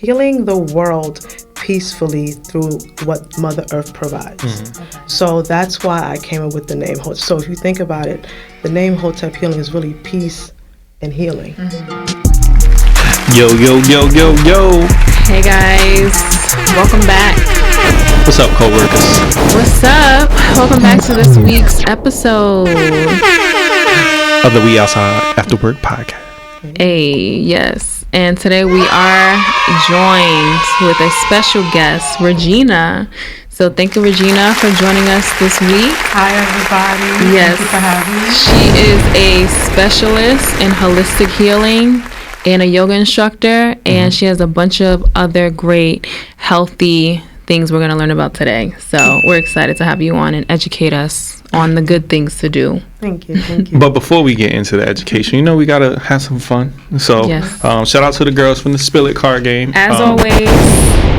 healing the world peacefully through what Mother Earth provides. Mm-hmm. So that's why I came up with the name Hotep. So if you think about it, the name Hotep Healing is really peace and healing. Yo. Hey guys, welcome back. What's up, co-workers? What's up? Welcome back to this week's episode Of the We Outside After Work podcast. Hey, yes. And today we are joined with a special guest, Rogena. So thank you, Rogena, for joining us this week. Hi, everybody. Yes. Thank you for having me. She is a specialist in holistic healing and a yoga instructor, and she has a bunch of other great, healthy things we're going to learn about today. So we're excited to have you on and educate us on the good things to do. Thank you. But before we get into the education, we got to have some fun. So Yes. Shout out to the girls from the Spill It card game. As always,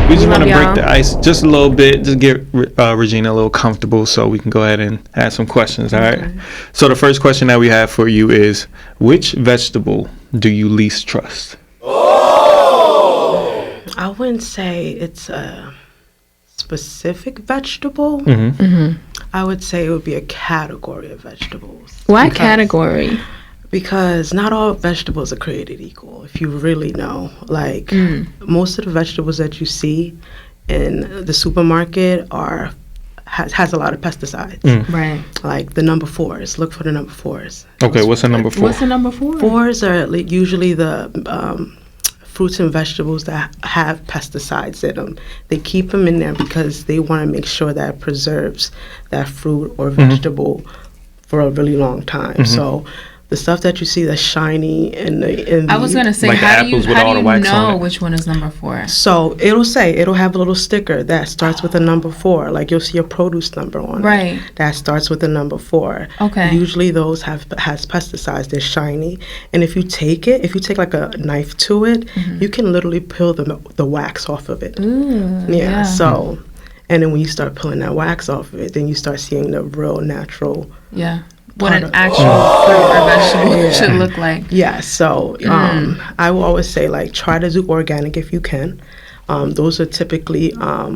we just want to love break the y'all. ice just a little bit, just get Rogena a little comfortable so we can go ahead and ask some questions, all right? So the first question that we have for you is, which vegetable do you least trust? I wouldn't say it's a specific vegetable. I would say it would be a category of vegetables. Why category? Because not all vegetables are created equal, if you really know. Like, most of the vegetables that you see in the supermarket has a lot of pesticides. Right. Like the number 4s. Look for the number 4s. Okay, what's the number 4? What's the number 4? 4s are usually the fruits and vegetables that have pesticides in them. They keep them in there because they want to make sure that it preserves that fruit or vegetable for a really long time. So the stuff that you see that's shiny I was going to say, Like the how do you apples with all the wax on know it. which one is number 4? So it'll have a little sticker that starts with a number 4. Like you'll see a produce number on Right. it that starts with a number 4. Okay. Usually those has pesticides. They're shiny, and if you take like a knife to it, you can literally peel the wax off of it. Ooh, Yeah. So, and then when you start pulling that wax off of it, then you start seeing the real natural. Yeah. What an Part of- actual fruit or vegetable should look like. Yeah, so I will always say, like, try to do organic if you can. Those are typically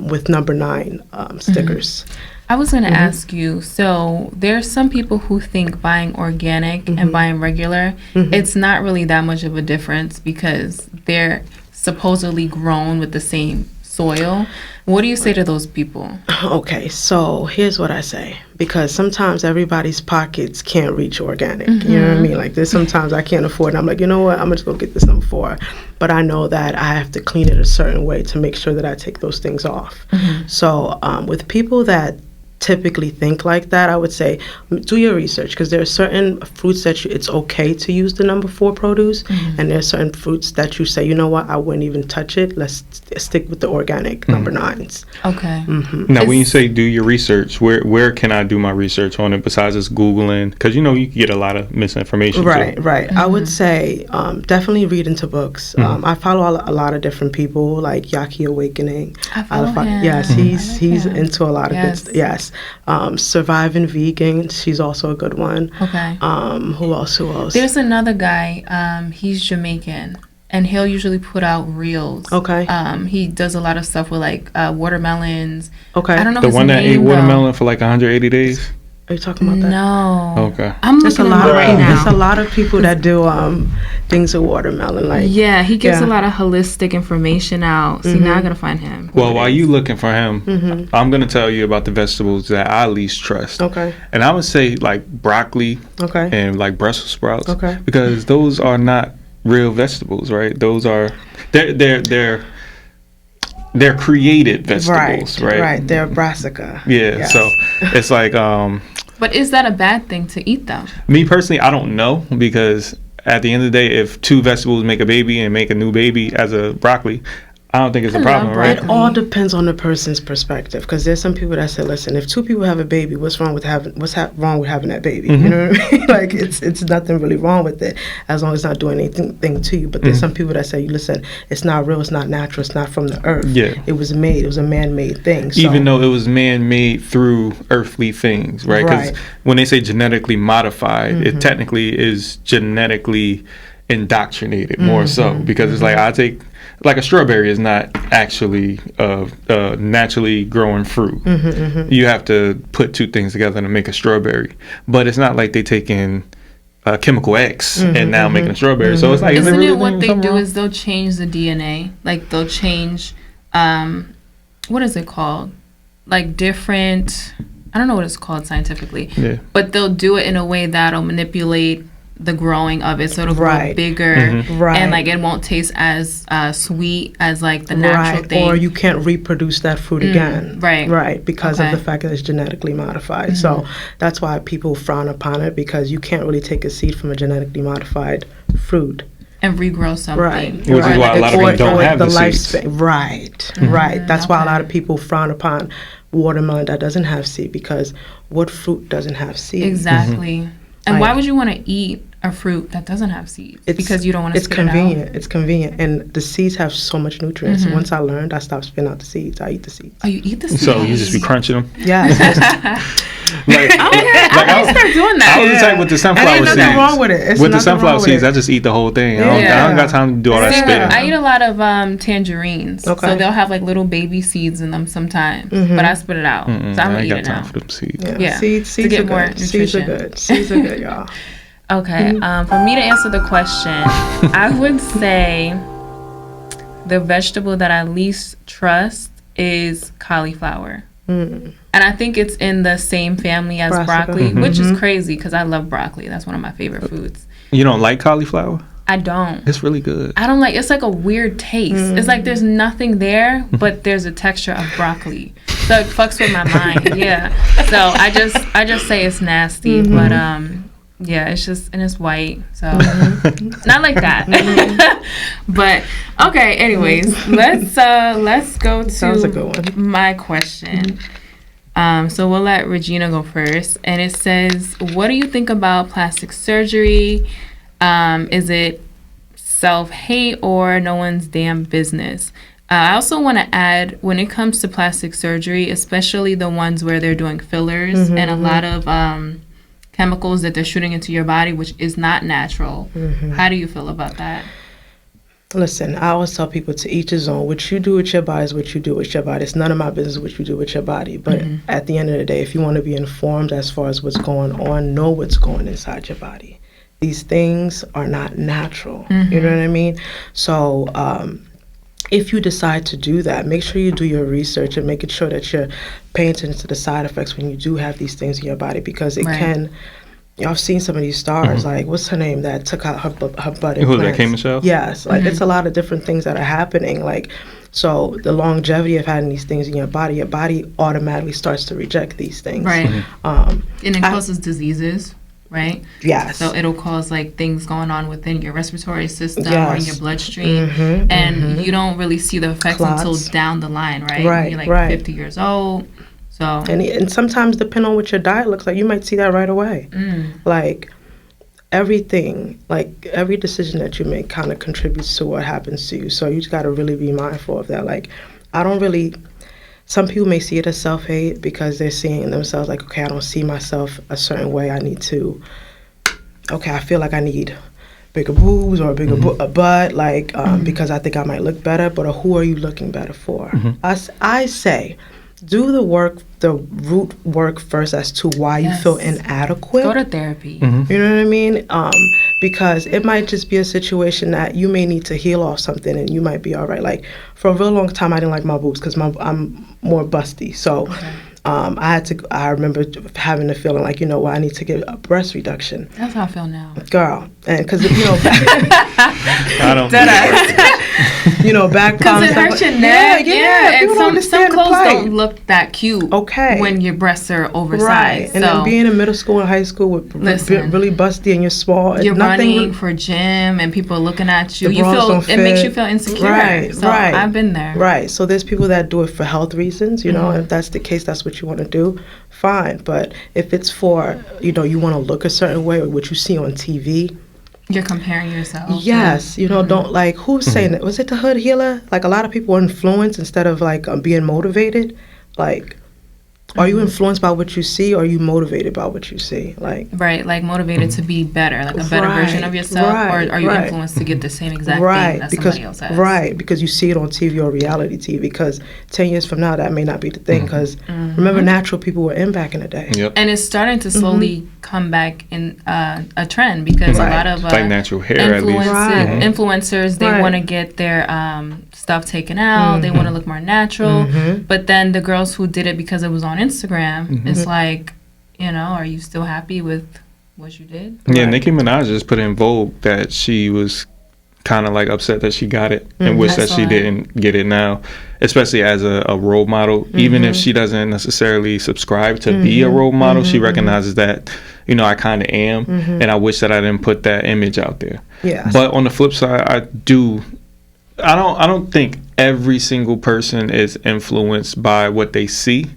with number 9 stickers. I was going to ask you, so there's some people who think buying organic and buying regular, it's not really that much of a difference because they're supposedly grown with the same soil. What do you say to those people? Okay, so here's what I say. Because sometimes everybody's pockets can't reach organic. You know what I mean? Like, there's sometimes I can't afford it. I'm like, you know what? I'm going to go get this number 4. But I know that I have to clean it a certain way to make sure that I take those things off. So with people that typically think like that, I would say do your research, because there are certain fruits that it's okay to use the number 4 produce, and there are certain fruits that you say, you know what, I wouldn't even touch it. Let's stick with the organic number 9s. Okay. Now, when you say do your research, where can I do my research on it besides just Googling? Because, you can get a lot of misinformation. Right, too. right. I would say definitely read into books. I follow a lot of different people, like Yaki Awakening. I follow him. Yes, he's into a lot of Yes. good Yes. Surviving Vegan, she's also a good one. Okay. Who else? There's another guy, he's Jamaican, and he'll usually put out reels. Okay. He does a lot of stuff with like watermelons. Okay. I don't know The his one that ate name, watermelon for like 180 days? Are you talking about that? No. Okay. I'm There's a looking at lot him right now. There's a lot of people that do things with watermelon, like Yeah, he gives Yeah. a lot of holistic information out. See, now I gotta find him. Well, while you looking for him, I'm going to tell you about the vegetables that I least trust. Okay. And I would say like broccoli Okay. and like Brussels sprouts. Okay. Because those are not real vegetables, right? Those are they're created vegetables, right? Right. They're brassica. Yeah. Yes. So it's like But is that a bad thing to eat them? me personally, I don't know, because at the end of the day, if 2 vegetables make a baby and make a new baby as a broccoli, I don't think it's a I problem, love right? It all depends on the person's perspective, because there's some people that say, listen, if 2 people have a baby, what's wrong with having that baby? You know what I mean? Like, it's nothing really wrong with it, as long as it's not doing anything to you. But there's some people that say, listen, it's not real, it's not natural, it's not from the earth. Yeah. It was a man-made thing. So. Even though it was man-made through earthly things, right? Because Right. when they say genetically modified, it technically is genetically indoctrinated more so, because it's like I take like a strawberry is not actually naturally growing fruit. You have to put two things together to make a strawberry, but it's not like they take in chemical X and now making a strawberry. So it's like, Isn't really it what they do wrong? is they'll change the DNA, like they'll change, what is it called? Like different, I don't know what it's called scientifically, but they'll do it in a way that'll manipulate the growing of it, so it'll grow bigger, and like it won't taste as sweet as like the natural thing, or you can't reproduce that fruit again, because of Okay. the fact that it's genetically modified. So that's why people frown upon it, because you can't really take a seed from a genetically modified fruit and regrow something, Which is why a lot of people don't have the seeds. Lifespan. That's why a lot of people frown upon watermelon that doesn't have seed, because what fruit doesn't have seeds? Exactly. And why would you want to eat a fruit that doesn't have seeds? Because you don't want to spit convenient. it out? It's convenient. And the seeds have so much nutrients. Once I learned, I stopped spitting out the seeds. I eat the seeds. Oh, you eat the seeds? So you just be crunching them? Yes. Like, I might start doing that. I was the type with the sunflower And seeds. ain't nothing wrong with it. With the sunflower seeds, I just eat the whole thing. I don't got time to do all that See, spitting. I eat a lot of tangerines. Okay. So they'll have like little baby seeds in them sometimes. But I spit it out. So I'm I going to ain't eat got it time now. for them seeds. Yeah. Seeds To get are more good. Seeds are nutrition. good. Seeds are good, y'all. Okay. For me to answer the question, I would say the vegetable that I least trust is cauliflower. And I think it's in the same family as Brassica. broccoli, which is crazy because I love broccoli. That's one of my favorite foods. You don't like cauliflower? I don't. It's really good. I don't like, it's like a weird taste. It's like there's nothing there, but there's a texture of broccoli. So it fucks with my mind. Yeah. So I just say it's nasty, but yeah, it's just, and it's white. So not like that. But okay, anyways, let's go Sounds a good to one. my question. So we'll let Rogena go first, and it says, what do you think about plastic surgery? Is it self-hate or no one's damn business? I also want to add, when it comes to plastic surgery, especially the ones where they're doing fillers and a lot of chemicals that they're shooting into your body, which is not natural. How do you feel about that? Listen, I always tell people, to each his own. What you do with your body is what you do with your body. It's none of my business what you do with your body. But at the end of the day, if you want to be informed as far as what's going on, know what's going inside your body. These things are not natural. You know what I mean? So if you decide to do that, make sure you do your research and making sure that you're paying attention to the side effects when you do have these things in your body, because it can. I've seen some of these stars, like, what's her name, that took out her butt implants. Who, that K. Michelle? Yes, like, it's a lot of different things that are happening. Like, so the longevity of having these things in your body automatically starts to reject these things. Right. And And it causes diseases, right? Yes. So it'll cause like things going on within your respiratory system or in Yes. your bloodstream, and you don't really see the effects until Clots. down the line, right? Right, When you're like right. 50 years old. So And sometimes, depending on what your diet looks like, you might see that right away. Like, everything, like, every decision that you make kind of contributes to what happens to you. So you just got to really be mindful of that. Like, some people may see it as self-hate because they're seeing themselves like, okay, I don't see myself a certain way. I feel like I need bigger boobs or a bigger butt, like, because I think I might look better. But who are you looking better for? I say, do the root work first as to why you feel inadequate. go to therapy. You know what I mean? Because it might just be a situation that you may need to heal off something and you might be all right. Like, for a real long time, I didn't like my boobs because I'm more busty. So I remember having the feeling like, you know what, I need to get a breast reduction. That's how I feel now. Girl. And because, you know, I don't you know, back Because it hurts your neck. Yeah. people don't And some understand the clothes plight. don't look that cute. Okay. When your breasts are oversized. Right. And then being in middle school and high school with Listen, really busty and you're small. you're nothing running for gym and people are looking at you. The You bras feel don't it makes you fit. feel insecure. Right, So right. I've been there. Right. So there's people that do it for health reasons, you know, if that's the case, that's what you want to do, fine. But if it's for, you know, you want to look a certain way or what you see on TV, You're comparing yourself. yes, you know, don't, like, who's saying it? Was it the Hood Healer? Like, a lot of people are influenced instead of, like, being motivated. Like, Are you influenced by what you see, or are you motivated by what you see? Like like motivated to be better, like a better version of yourself, or are you influenced to get the same exact thing that somebody else has? Right, because you see it on TV or reality TV. Because 10 years from now, that may not be the thing. Because remember, natural people were in back in the day. Yep. And it's starting to slowly come back in a trend, because a lot of like natural hair, influencers, they want to get their stuff taken out. They want to look more natural. But then the girls who did it because it was on Instagram, it's like, are you still happy with what you did? Yeah, Nicki Minaj just put in Vogue that she was kind of like upset that she got it and wish that she didn't get it now, especially as a role model. Even if she doesn't necessarily subscribe to be a role model, she recognizes that, I kind of am, and I wish that I didn't put that image out there. Yeah. But on the flip side, I don't think every single person is influenced by what they see.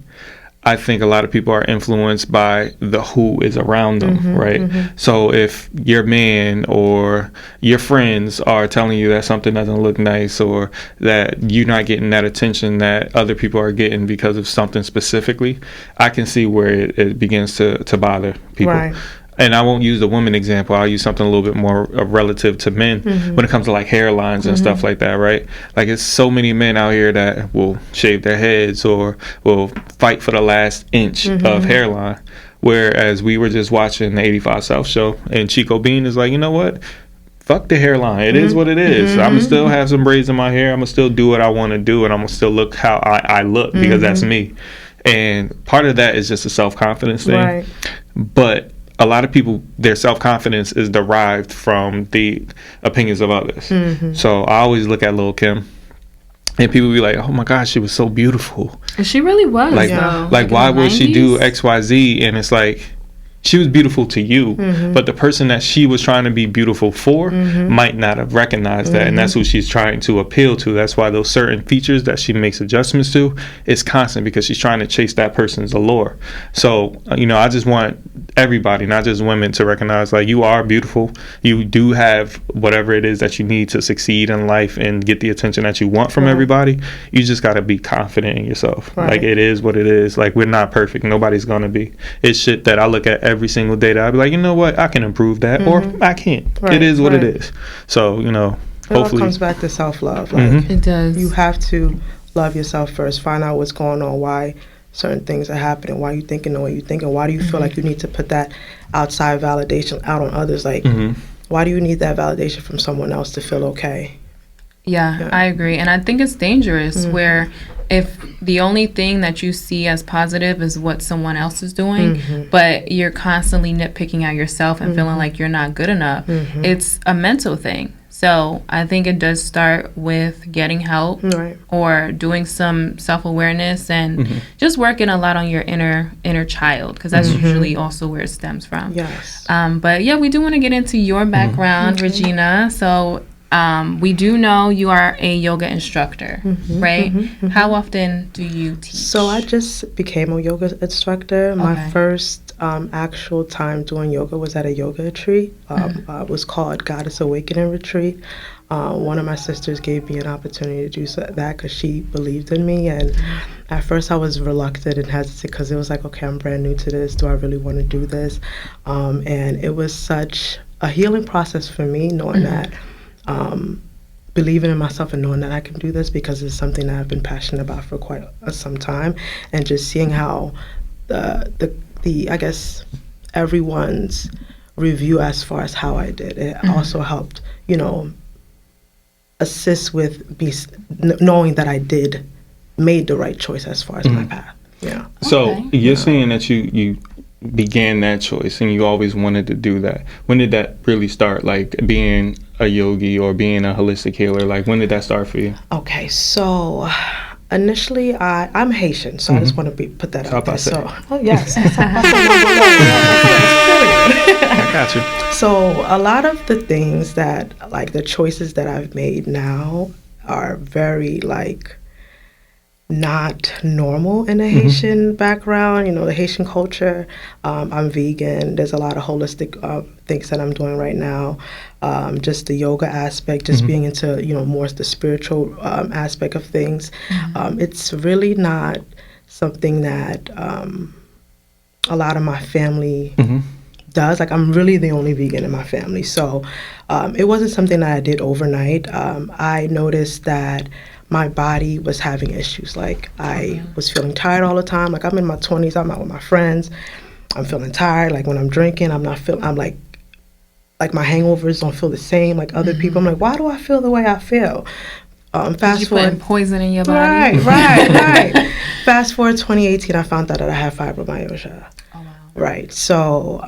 I think a lot of people are influenced by the who is around them, right? So if your man or your friends are telling you that something doesn't look nice, or that you're not getting that attention that other people are getting because of something specifically, I can see where it begins to bother people. Right. And I won't use the woman example. I'll use something a little bit more relative to men when it comes to like hairlines and stuff like that, right? Like, it's so many men out here that will shave their heads or will fight for the last inch of hairline. Whereas we were just watching the 85 South show, and Chico Bean is like, you know what? Fuck the hairline. It is what it is. I'm going to still have some braids in my hair. I'm going to still do what I want to do, and I'm going to still look how I look, because that's me. And part of that is just a self-confidence thing. Right. But a lot of people, their self-confidence is derived from the opinions of others. So I always look at Lil' Kim, and people be like, oh my gosh, she was so beautiful. And she really was, like why would she do XYZ? And it's like, she was beautiful to you, but the person that she was trying to be beautiful for might not have recognized that, and that's who she's trying to appeal to. That's why those certain features that she makes adjustments to is constant, because she's trying to chase that person's allure. So, I just want everybody, not just women, to recognize, like, you are beautiful. You do have whatever it is that you need to succeed in life and get the attention that you want from everybody. You just got to be confident in yourself. Like, it is what it is. Like, we're not perfect. Nobody's going to be. It's shit that I look at every single day that I'd be like, you know what, I can improve that, or I can't. It is what it is. So, hopefully it all comes back to self-love. Like, it does. You have to love yourself first. Find out what's going on, why certain things are happening, why you thinking the way you think, and why do you feel like you need to put that outside validation out on others? Like, why do you need that validation from someone else to feel okay? Yeah, I agree. And I think it's dangerous where if the only thing that you see as positive is what someone else is doing, but you're constantly nitpicking at yourself and feeling like you're not good enough, it's a mental thing. So I think it does start with getting help or doing some self-awareness and just working a lot on your inner child, because that's usually also where it stems from. Yes. But yeah, we do want to get into your background, Rogena. So we do know you are a yoga instructor, right? How often do you teach? So I just became a yoga instructor. My first actual time doing yoga was at a yoga retreat. It was called Goddess Awakening Retreat. One of my sisters gave me an opportunity to do that because she believed in me. And at first I was reluctant and hesitant, because it was like, okay, I'm brand new to this. Do I really want to do this? And it was such a healing process for me, knowing that, believing in myself and knowing that I can do this, because it's something that I've been passionate about for quite some time, and just seeing how the I guess everyone's review as far as how I did it also helped, assist with me knowing that I made the right choice as far as my path. Yeah. So you're saying that you began that choice and you always wanted to do that. When did that really start, like being a yogi or being a holistic healer? Like, when did that start for you? Okay, so initially I'm Haitian, so I just want to put that out there. So, yes. I got you. So a lot of the things that, like, the choices that I've made now are very, like, not normal in the Haitian background, the Haitian culture. I'm vegan. There's a lot of holistic things that I'm doing right now. Just the yoga aspect, just being into, more the spiritual aspect of things. It's really not something that a lot of my family does. Like, I'm really the only vegan in my family. So it wasn't something that I did overnight. I noticed that my body was having issues. Like, I was feeling tired all the time. Like, I'm in my 20s, I'm out with my friends. I'm feeling tired. Like, when I'm drinking, I'm like my hangovers don't feel the same like other people. I'm like, why do I feel the way I feel? Fast forward, putting poison in your body. Right. Fast forward 2018, I found out that I had fibromyalgia. Oh, wow. Right. So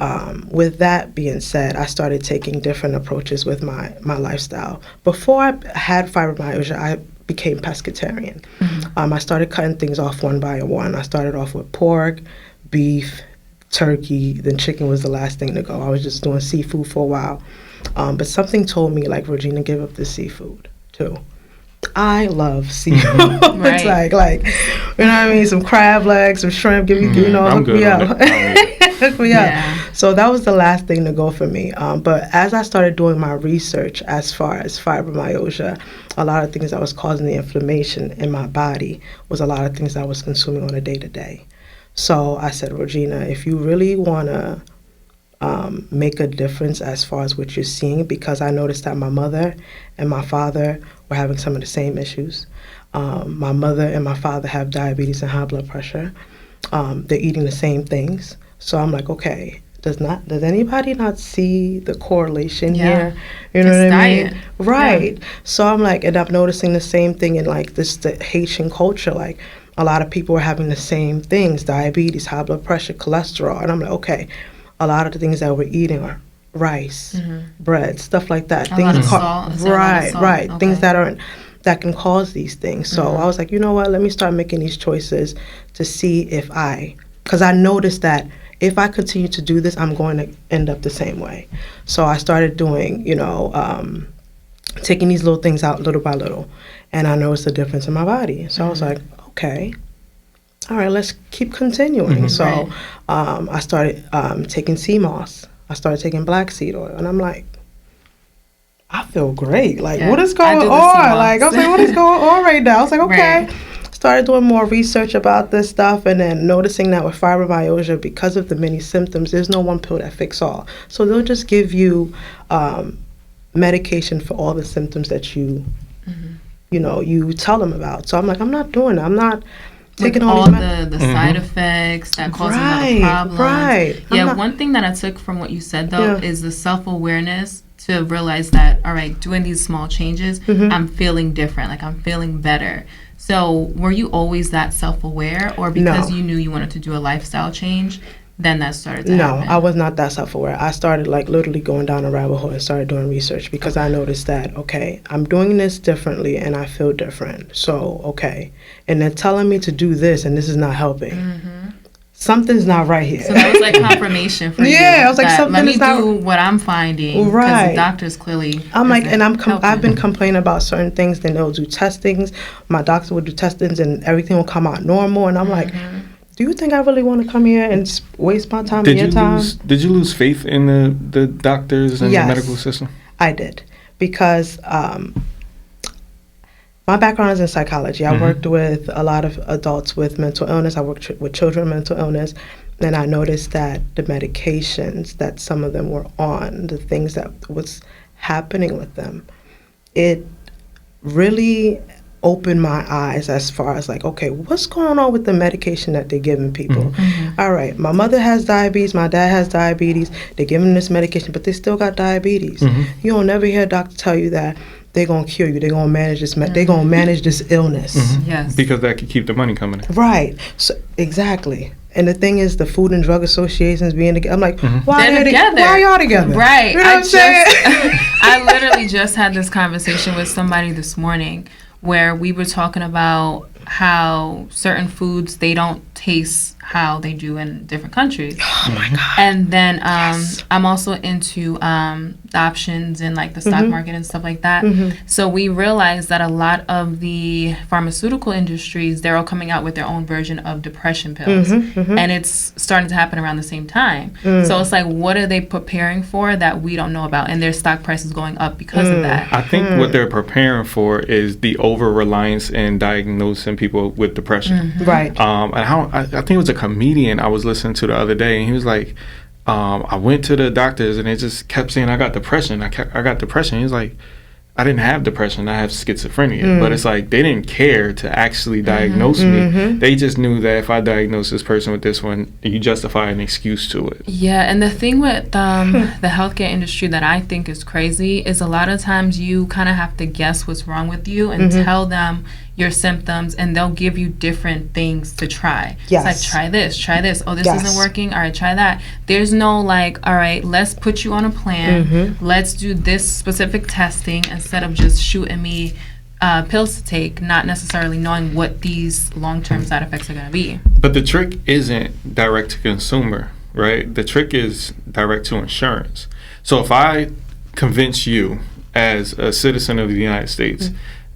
with that being said, I started taking different approaches with my lifestyle. Before I had fibromyalgia, I became pescatarian. I started cutting things off one by one. I started off with pork, beef, turkey, then chicken was the last thing to go. I was just doing seafood for a while. But something told me, like, Rogena, give up the seafood too. I love seafood. It's like, you know what I mean? Some crab legs, some shrimp, give me, hook me up. Hook me up. So that was the last thing to go for me. But as I started doing my research as far as fibromyalgia, a lot of things that was causing the inflammation in my body was a lot of things that I was consuming on a day-to-day. So I said, Rogena, if you really want to make a difference as far as what you're seeing, because I noticed that my mother and my father were having some of the same issues. My mother and my father have diabetes and high blood pressure. They're eating the same things. So I'm like, okay, does anybody not see the correlation here? You know what I mean? Right. Yeah. So I'm like, and I'm noticing the same thing in like the Haitian culture. Like, a lot of people are having the same things: diabetes, high blood pressure, cholesterol. And I'm like, okay, a lot of the things that we're eating are rice, bread, stuff like that. A lot of salt. Right. Okay. Things that can cause these things. So I was like, you know what? Let me start making these choices to see because I noticed that if I continue to do this, I'm going to end up the same way. So I started doing, taking these little things out little by little, and I noticed a difference in my body. So I was like, okay, all right, let's keep continuing. So I started taking sea moss. I started taking black seed oil, and I'm like, I feel great. Like, what is going on? Like, I was like, what is going on right now? I was like, okay. Started doing more research about this stuff, and then noticing that with fibromyalgia, because of the many symptoms, there's no one pill that fix all. So they'll just give you medication for all the symptoms that you tell them about. So I'm like, I'm not doing it. I'm not taking all the side effects that causes other problems. Right. Yeah, one thing that I took from what you said, though, is the self-awareness to realize that, all right, doing these small changes, I'm feeling different. Like, I'm feeling better. So were you always that self-aware, or because you knew you wanted to do a lifestyle change, then that started to happen? No, I was not that self-aware. I started like literally going down a rabbit hole and started doing research because I noticed that, okay, I'm doing this differently and I feel different. So, okay. And they're telling me to do this and this is not helping. Something's not right here. So that was like confirmation for you. Yeah, I was like, something is not... Let me do what I'm finding. Right. Because the doctors clearly... I'm like, and I've been complaining about certain things, then they'll do testings. My doctor would do testings and everything will come out normal. And I'm like, do you think I really want to come here and waste my time and your time? Did you lose faith in the doctors and the medical system? I did. Because my background is in psychology. I worked with a lot of adults with mental illness. I worked with children with mental illness. And I noticed that the medications that some of them were on, the things that was happening with them, it really opened my eyes as far as like, okay, what's going on with the medication that they're giving people? All right, my mother has diabetes, my dad has diabetes, they're giving them this medication, but they still got diabetes. You don't never hear a doctor tell you that they're going to cure you, they're going to manage this, they're going to manage this illness. Yes. Because that could keep the money coming in. Right, so exactly. And the thing is, the Food and Drug Associations being together, I'm like, why are y'all together? Right. You know what I'm saying? I literally just had this conversation with somebody this morning where we were talking about how certain foods, they don't taste how they do in different countries. Oh my God. And then I'm also into the options and like the stock market and stuff like that. So we realized that a lot of the pharmaceutical industries, they're all coming out with their own version of depression pills. And it's starting to happen around the same time. So it's like, what are they preparing for that we don't know about? And their stock price is going up because of that. I think what they're preparing for is the over-reliance in diagnosing people with depression. Right. And I think it was a comedian I was listening to the other day, and he was like, I went to the doctors and they just kept saying I got depression. I got depression. He was like, I didn't have depression. I have schizophrenia. But it's like they didn't care to actually diagnose me. They just knew that if I diagnose this person with this one, you justify an excuse to it. Yeah, and the thing with the healthcare industry that I think is crazy is a lot of times you kind of have to guess what's wrong with you and tell them your symptoms, and they'll give you different things to try. Yes. It's like, try this, try this. Oh, this Yes. isn't working. All right, try that. There's no like, all right, let's put you on a plan. Let's do this specific testing instead of just shooting me pills to take, not necessarily knowing what these long-term side effects are going to be. But the trick isn't direct to consumer, right? The trick is direct to insurance. So if I convince you as a citizen of the United States,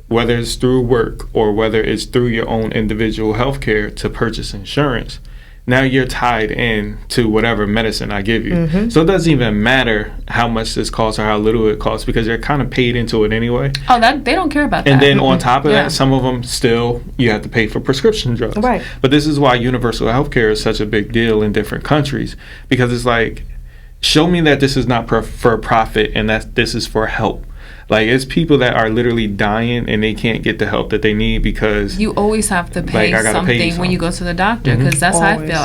whether it's through work or whether it's through your own individual health care, to purchase insurance, now you're tied in to whatever medicine I give you. So it doesn't even matter how much this costs or how little it costs, because you're kind of paid into it anyway. Oh, that they don't care about that. And then on top of that, some of them still, you have to pay for prescription drugs. Right. But this is why universal health care is such a big deal in different countries, because it's like, show me that this is not for profit and that this is for help. Like, it's people that are literally dying and they can't get the help that they need because you always have to pay something when you go to the doctor, because that's how I feel.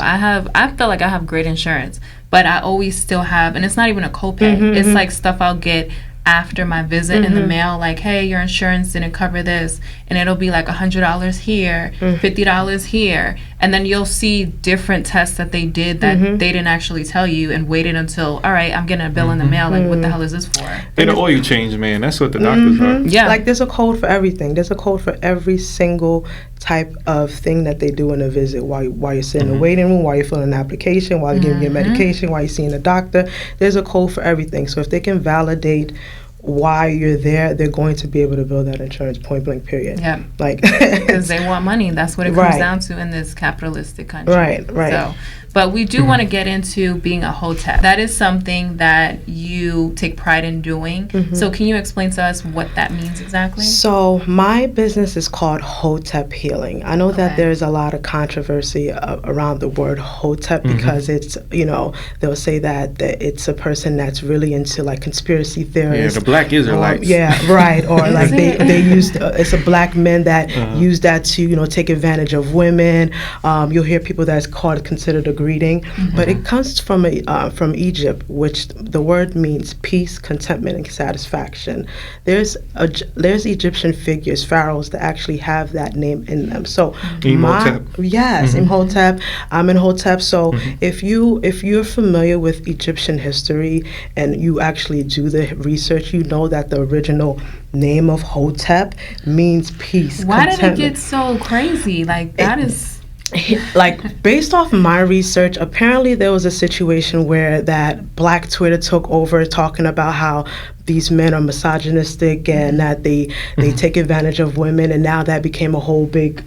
I feel like I have great insurance, but I always still have, and it's not even a copay. It's like stuff I'll get after my visit in the mail, like, hey, your insurance didn't cover this, and it'll be like $100 here, $50 here, and then you'll see different tests that they did that they didn't actually tell you, and waited until, all right, I'm getting a bill in the mail, like, what the hell is this for? They're the oil change, man. That's what the doctors are. Yeah, like there's a code for everything. There's a code for every single type of thing that they do in a visit, while you're sitting in the waiting room, while you're filling an application, while you're giving your medication, while you're seeing a doctor. There's a code for everything. So if they can validate why you're there, they're going to be able to build that insurance, point blank, period. Yeah, like because they want money. That's what it comes down to in this capitalistic country. Right. So, but we do want to get into being a Hotep. That is something that you take pride in doing. So can you explain to us what that means exactly? So my business is called Hotep Healing. I know that there's a lot of controversy around the word Hotep, because it's, they'll say that it's a person that's really into like conspiracy theories. Yeah, the Black Israelites. Or like they use, it's a black men that use that to, take advantage of women. You'll hear people that's considered a greeting, but it comes from Egypt, which the word means peace, contentment, and satisfaction. There's Egyptian figures, pharaohs, that actually have that name in them. So Imhotep, I'm Imhotep. So if you're familiar with Egyptian history and you actually do the research, you know that the original name of Hotep means peace. Why did it get so crazy? Like, that is... Like, based off my research, apparently there was a situation where that Black Twitter took over, talking about how these men are misogynistic and that they take advantage of women, and now that became a whole big...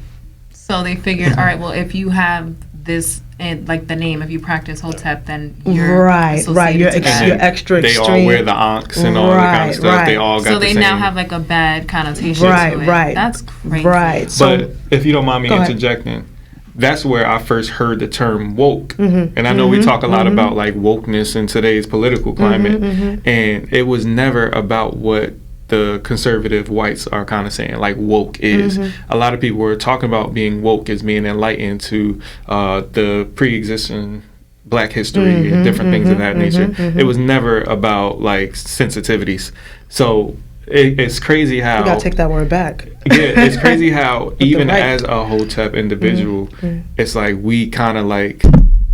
So they figured, all right, well, if you have this, and like the name, if you practice Hotep, then you're you're extra they extreme. all wear the ankhs and all that kind of stuff. They all got so the they same. now have like a bad connotation to it. That's crazy. So, but if you don't mind me interjecting, that's where I first heard the term woke. And I know we talk a lot about like wokeness in today's political climate, and it was never about what the conservative whites are kind of saying like woke is. A lot of people were talking about being woke as being enlightened to the pre-existing Black history and different things of that nature. It was never about like sensitivities. So it's crazy how you gotta take that word back. It's crazy how even as a Hotep individual, it's like we kind of like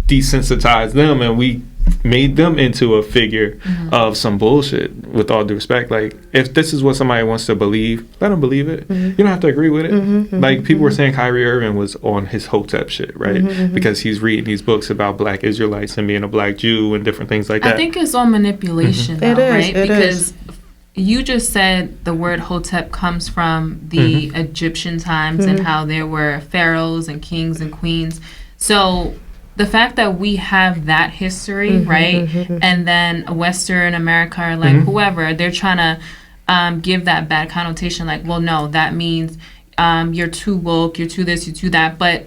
desensitize them and we made them into a figure of some bullshit, with all due respect. Like, if this is what somebody wants to believe, let them believe it. You don't have to agree with it. Like, people were saying Kyrie Irving was on his Hotep shit, right? Because he's reading these books about black Israelites and being a black Jew and different things like that. I think it's on manipulation, though, right? Because you just said the word Hotep comes from the Egyptian times and how there were pharaohs and kings and queens. So the fact that we have that history, right, and then Western America or like whoever, they're trying to give that bad connotation, like, well, no, that means you're too woke, you're too this, you're too that. But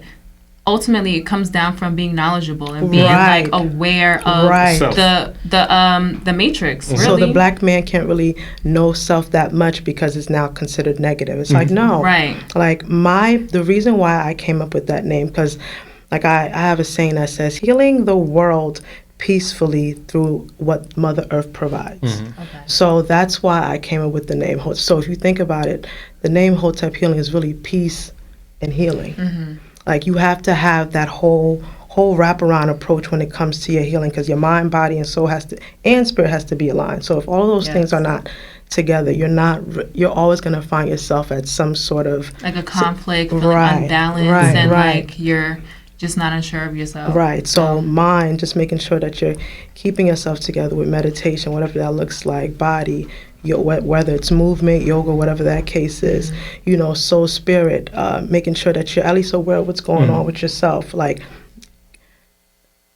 ultimately, it comes down from being knowledgeable and being like aware of the matrix. Really. So the black man can't really know self that much because it's now considered negative. It's like, no, like the reason why I came up with that name, because like I have a saying that says, healing the world peacefully through what Mother Earth provides. So that's why I came up with the name Hotep. So if you think about it, the name Hotep Healing is really peace and healing. Like, you have to have that whole wraparound approach when it comes to your healing, because your mind, body, and soul and spirit has to be aligned. So if all of those things are not together, you're always going to find yourself at some sort of like a conflict, feeling unbalanced, and like you're just not unsure of yourself. Right. So mind, just making sure that you're keeping yourself together with meditation, whatever that looks like, body, whether it's movement, yoga, whatever that case is, soul, spirit, making sure that you're at least aware of what's going on with yourself. Like,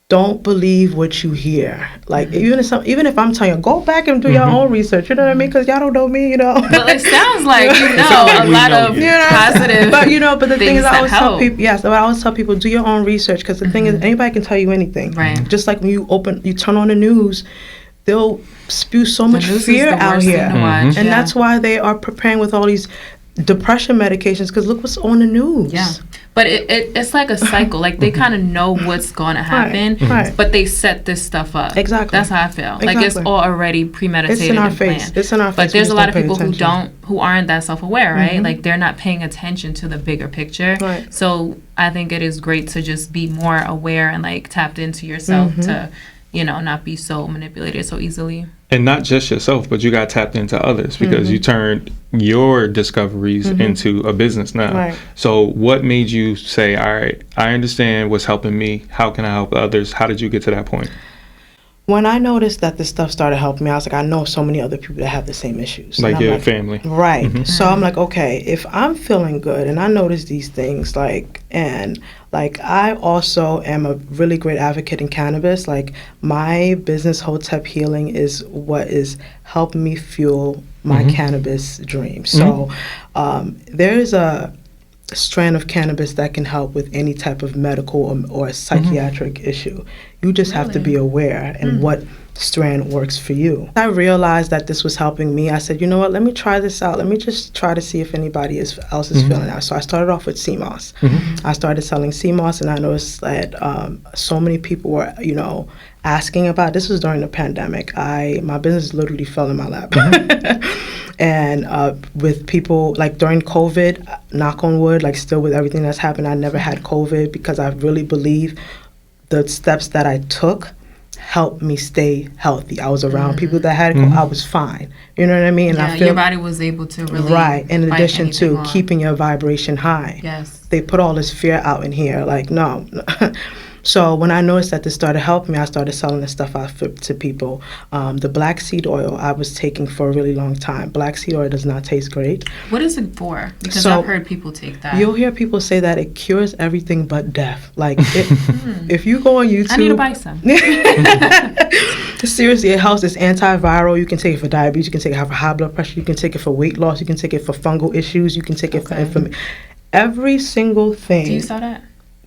don't believe what you hear. Like, even if I'm telling you, go back and do your own research, you know what I mean? Because y'all don't know me, Well, it sounds like a lot of positive but the thing is, I always tell people, I always tell people, do your own research, because the thing is, anybody can tell you anything. Right. Just like when you turn on the news, they'll spew so much fear out here. And that's why they are preparing with all these depression medications, because look what's on the news. Yeah. But it's like a cycle. Like, they kind of know what's going to happen, but they set this stuff up. Exactly. That's how I feel. Exactly. Like, it's all already premeditated. It's in our face. It's in our face. But there's a lot of people who aren't that self-aware, right? Like, they're not paying attention to the bigger picture. Right. So I think it is great to just be more aware and like tapped into yourself to, not be so manipulated so easily. And not just yourself, but you got tapped into others, because you turned your discoveries into a business now. Right. So what made you say, all right, I understand what's helping me. How can I help others? How did you get to that point? When I noticed that this stuff started helping me, I was like, I know so many other people that have the same issues. Like your family. Right. So I'm like, okay, if I'm feeling good and I notice these things, I also am a really great advocate in cannabis. Like, my business, Hotep Healing, is what is helping me fuel my cannabis dream. So there is a strand of cannabis that can help with any type of medical or psychiatric issue. You just have to be aware and what strand works for you. I realized that this was helping me. I said, you know what, let me try this out. Let me just try to see if anybody else is feeling that. So I started off with CMOS. I started selling CMOS, and I noticed that so many people were, asking about. This was during the pandemic. My business literally fell in my lap. And with people, like during COVID, knock on wood, like still with everything that's happened, I never had COVID, because I really believe the steps that I took helped me stay healthy. I was around people that had COVID. I was fine. You know what I mean? And I feel your body was able to really in addition to keeping your vibration high. Yes. They put all this fear out in here. Like, no. So when I noticed that this started helping me, I started selling this stuff out to people. The black seed oil I was taking for a really long time. Black seed oil does not taste great. What is it for? Because I've heard people take that. You'll hear people say that it cures everything but death. Like, if you go on YouTube... I need to buy some. Seriously, it helps. It's antiviral. You can take it for diabetes. You can take it for high blood pressure. You can take it for weight loss. You can take it for fungal issues. You can take it for inflammation. Every single thing. Do you saw that?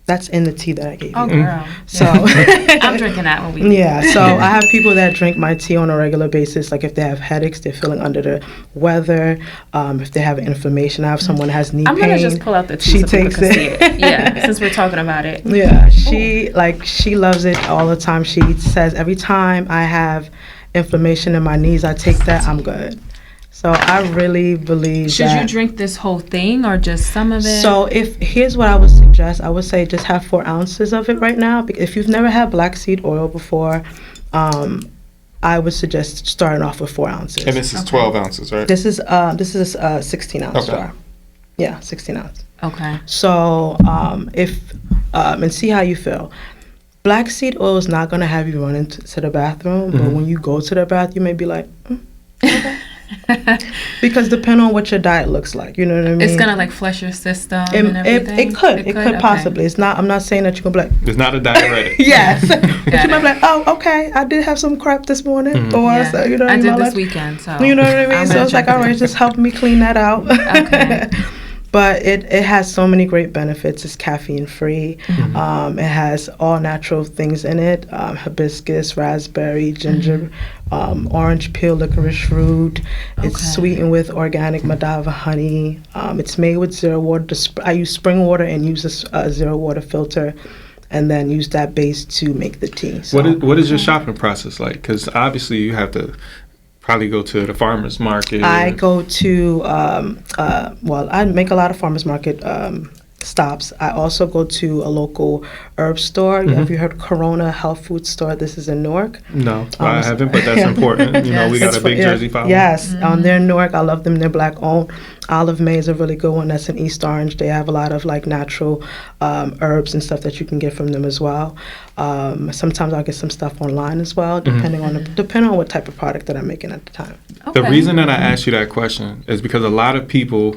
That's in the tea that I gave you. Oh, girl. So I'm drinking that when we so I have people that drink my tea on a regular basis. Like, if they have headaches, they're feeling under the weather, if they have inflammation. I have someone that has knee pain. I'm going to just pull out the tea so people can see it. Yeah, since we're talking about it. Yeah, she loves it all the time. She says every time I have inflammation in my knees, I take that, I'm good. So I really believe Should you drink this whole thing or just some of it? So here's what I would suggest. I would say just have 4 ounces of it right now. If you've never had black seed oil before, I would suggest starting off with 4 ounces. And this is 12 ounces, right? This is a 16 ounce jar. Yeah, 16 ounce. Okay. So if and see how you feel. Black seed oil is not going to have you run into the bathroom, but when you go to the bath, you may be like, okay. Because depending on what your diet looks like, you know what I mean? It's gonna like flush your system and everything. It could possibly. It's not. I'm not saying that you're gonna be like. It's not a diuretic. Yes, but you might be like, oh, okay, I did have some crap this morning, or so, you know. What I did this like, weekend, so you know what I mean. So it's like, all right, just help me clean that out. Okay. But it has so many great benefits. It's caffeine free. It has all natural things in it: hibiscus, raspberry, ginger, orange peel, licorice root. It's sweetened with organic Madava honey. It's made with 0 water. I use spring water and use a 0 water filter, and then use that base to make the tea. So, What is your shopping process like? Because obviously you have to probably go to the farmer's market. I go to, I make a lot of farmer's market stops. I also go to a local herb store. Have you heard of Corona Health Food Store? This is in Newark. No, I haven't, but that's important. You know, we got a big Jersey following. Yes, they're in Newark. I love them. They're black owned. Olive May is a really good one. That's in East Orange. They have a lot of like natural herbs and stuff that you can get from them as well. Sometimes I'll get some stuff online as well, depending on what type of product that I'm making at the time. The reason that I asked you that question is because a lot of people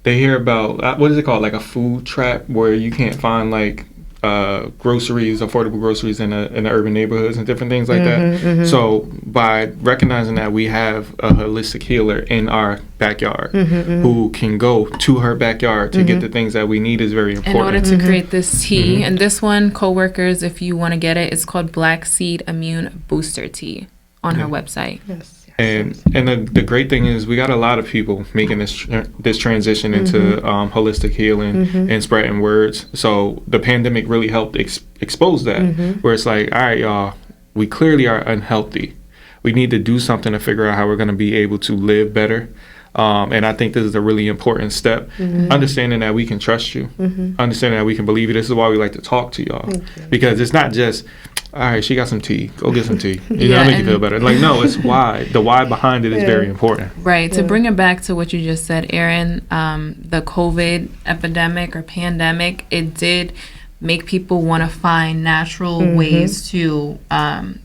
they hear about what is it called, like a food trap, where you can't find like groceries, affordable groceries in the urban neighborhoods and different things like that. So by recognizing that we have a holistic healer in our backyard who can go to her backyard to get the things that we need is very important. In order to create this tea, and this one, coworkers, if you want to get it, it's called Black Seed Immune Booster Tea on her website. Yes. And the great thing is we got a lot of people making this transition into holistic healing and spreading words. So the pandemic really helped expose that, where it's like, all right, y'all, we clearly are unhealthy. We need to do something to figure out how we're going to be able to live better. And I think this is a really important step. Understanding that we can trust you, understanding that we can believe you. This is why we like to talk to y'all, because it's not just, all right, she got some tea, go get some tea. You know, make you feel better. Like, no, it's why. The why behind it is very important. Right. To bring it back to what you just said, Erin, the COVID epidemic or pandemic, it did make people want to find natural ways to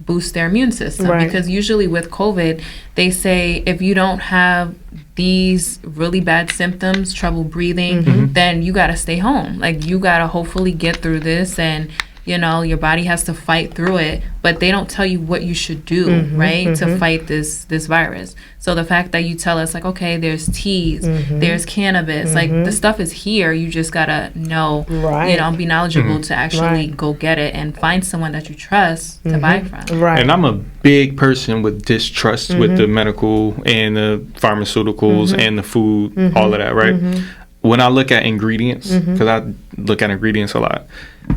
boost their immune system. Because usually with COVID, they say if you don't have these really bad symptoms, trouble breathing, then you got to stay home. Like, you got to hopefully get through this, and you know, your body has to fight through it, but they don't tell you what you should do, right, to fight this virus. So the fact that you tell us, like, okay, there's teas, there's cannabis, like, the stuff is here. You just gotta know, you know, be knowledgeable to actually go get it and find someone that you trust to buy from. Right. And I'm a big person with distrust with the medical and the pharmaceuticals and the food, all of that, right? When I look at ingredients, because I look at ingredients a lot,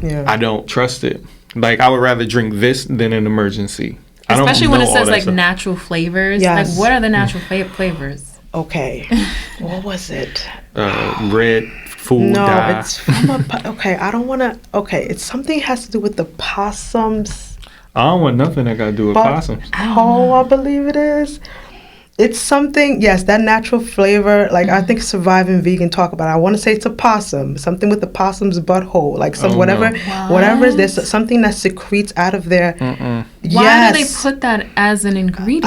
I don't trust it. Like, I would rather drink this than an emergency. Especially when it says like stuff. Natural flavors. Yes. Like, what are the natural flavors? Okay. What was it? Red food dye. It's from I don't want to. Okay, it's something has to do with the possums. I don't want nothing that got to do with possums. I believe it is. It's something, yes, that natural flavor. Like, I think Surviving Vegan talk about it. I want to say it's a possum, something with the possum's butthole, like some whatever is there's something that secretes out of there. Why do they put that as an ingredient?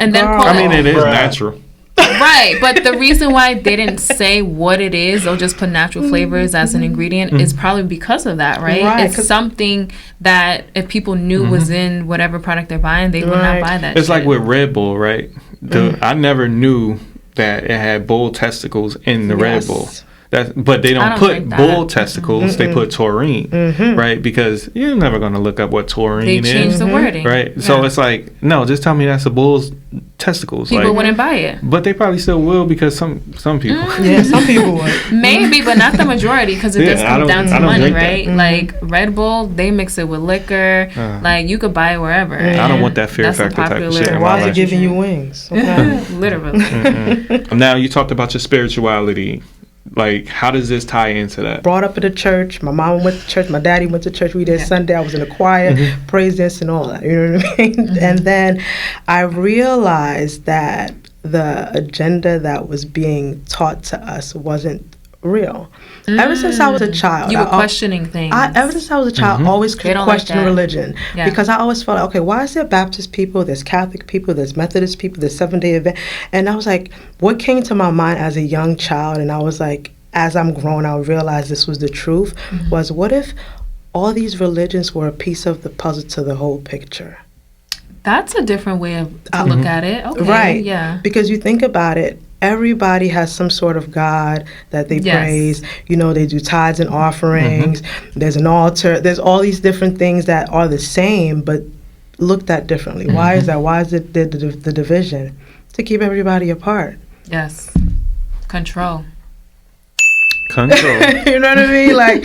It is natural. Right, but the reason why they didn't say what it is, they'll just put natural flavors as an ingredient, is probably because of that, right? It's something that if people knew was in whatever product they're buying, they would not buy that. It's like with Red Bull, right? I never knew that it had bull testicles in the Red Bull. But they don't put bull testicles, they put taurine, right? Because you're never going to look up what taurine is. They changed the wording. Right? Yeah. So it's like, no, just tell me that's a bull's testicles. People wouldn't buy it. But they probably still will, because some people. Yeah, some people would. Maybe, but not the majority, because it does come down to money, right? Like, Red Bull, they mix it with liquor. Like, you could buy it wherever. I don't want that fear factor type of shit in my Why is life. it giving you wings? Okay. Literally. Now, you talked about your spirituality. Like, how does this tie into that? Brought up at the church. My mom went to church. My daddy went to church. We did Sunday. I was in the choir, praise dance, and all that. You know what I mean? And then I realized that the agenda that was being taught to us wasn't real. Ever since I was a child, you were questioning things. Ever since I was a child, I always questioned religion because I always felt like, okay, why is there Baptist people, there's Catholic people, there's Methodist people, there's Seventh-day Adventist, and I was like, what came to my mind as a young child, and I was like, as I'm growing, I realized this was the truth. Was what if all these religions were a piece of the puzzle to the whole picture? That's a different way to look at it. Okay, right? Yeah, because you think about it. Everybody has some sort of God that they praise. You know, they do tithes and offerings. There's an altar. There's all these different things that are the same, but looked at differently. Why is that? Why is it the division? To keep everybody apart. Yes. Control. You know what I mean? Like,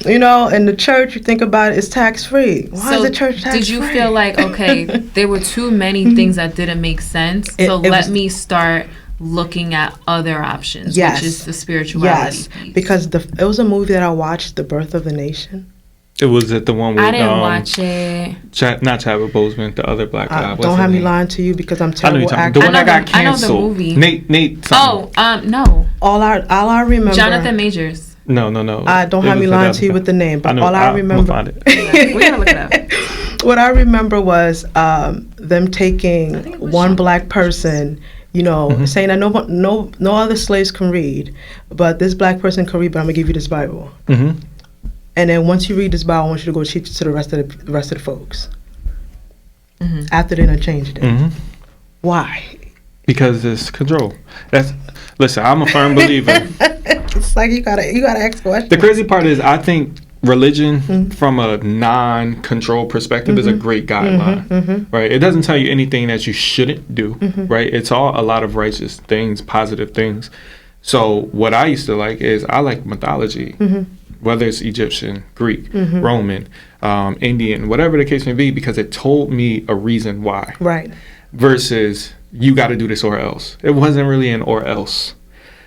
you know, in the church, you think about it, it's tax-free. Why is the church tax-free? Did you feel like, okay, there were too many things that didn't make sense, so let me start looking at other options, which is the spirituality piece. Because it was a movie that I watched, The Birth of a Nation. It was the one with I didn't watch it. Not Chadwick Boseman, the other black guy. Don't have me lying to you because I'm terrible. The one that got canceled. I know the movie. Nate. No. All I remember. Jonathan Majors. No. Don't have me lying to you with the name, but all I remember. I'm gonna find it. We gotta look it up. What I remember was them taking one black person. You know, saying that no other slaves can read, but this black person can read. But I'm gonna give you this Bible. And then once you read this Bible, I want you to go teach it to the rest of the folks. After they done changed it. Why? Because it's control. Listen, I'm a firm believer. It's like you gotta ask questions. The crazy part is, I think religion from a non-control perspective is a great guideline, right? It doesn't tell you anything that you shouldn't do, right? It's all a lot of righteous things, positive things. So what I used to like is I like mythology, whether it's Egyptian, Greek, Roman, Indian, whatever the case may be, because it told me a reason why. Right. Versus you got to do this or else. It wasn't really an or else.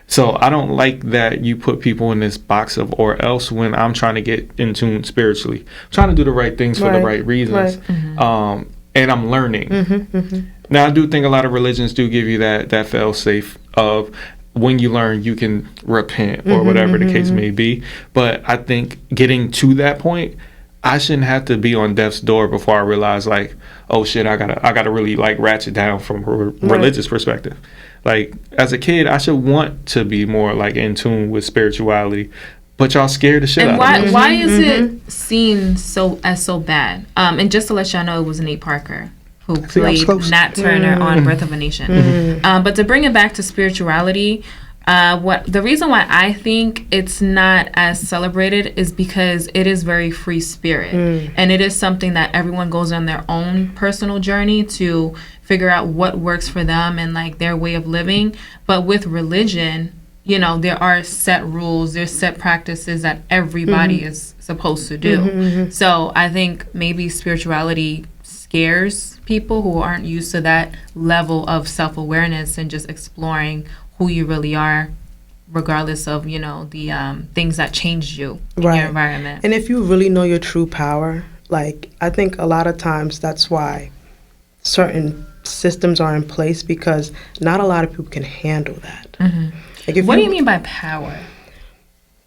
So I don't like that you put people in this box of or else when I'm trying to get in tune spiritually. I'm trying to do the right things for the right reasons. And I'm learning. Now, I do think a lot of religions do give you that fail-safe of when you learn, you can repent or whatever the case may be. But I think getting to that point, I shouldn't have to be on death's door before I realize, like, oh shit, I gotta really like ratchet down from a religious perspective. Like, as a kid, I should want to be more like in tune with spirituality, but y'all scared the shit out of me. Why is it seen so bad? And just to let y'all know, it was Nate Parker who played Nat Turner on Birth of a Nation. But to bring it back to spirituality, the reason why I think it's not as celebrated is because it is very free spirit, and it is something that everyone goes on their own personal journey to figure out what works for them and like their way of living. But with religion, you know, there are set rules, there's set practices that everybody is supposed to do. So I think maybe spirituality scares people who aren't used to that level of self-awareness and just exploring who you really are, regardless of, you know, the things that changed you in your environment. And if you really know your true power, like, I think a lot of times that's why certain systems are in place, because not a lot of people can handle that. Like, what do you mean by power?